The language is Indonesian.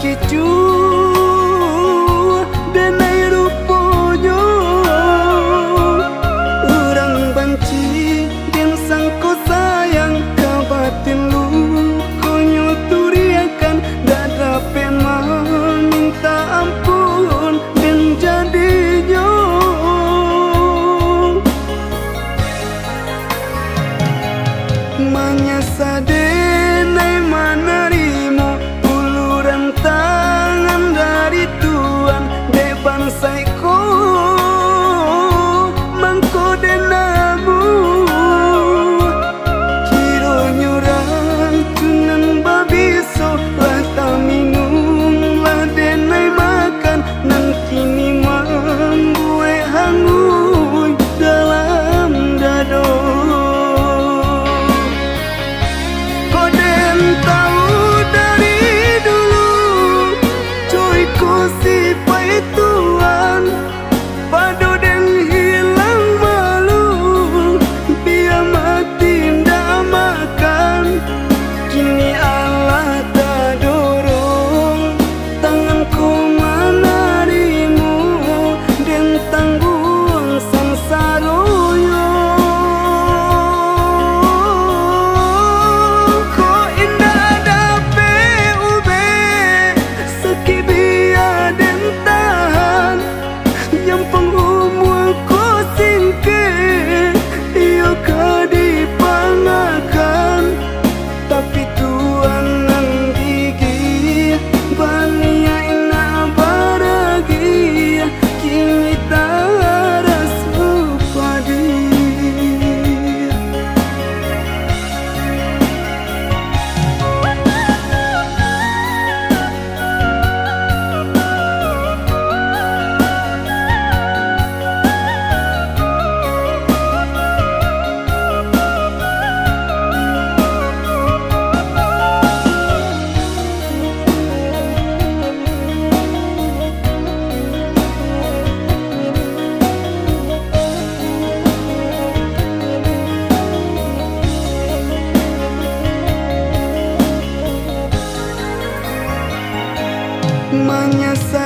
cicu denai ruponya urang banci dan sangko sayang kabatin lu konyo turiakan dada memang minta ampun dan jadinya manyasa denai menerimu uluran tangan dari Tuhan de bansaiku mangko denamu kiro nyurang tunan babiso rata minum lah denai makan nan kini membuai hangun dalam dado. Tuhan padu dan hilang malu biar mati ndak makan kini Allah tak dorong tanganku menarimu dan tanggung sansaroyo ko indah ada PUB sekibia dan yang pengumur ko singke iyo ka dipangakan tapi Tuhan nang gigi bania ina baragi kini taras upadi. Manyasa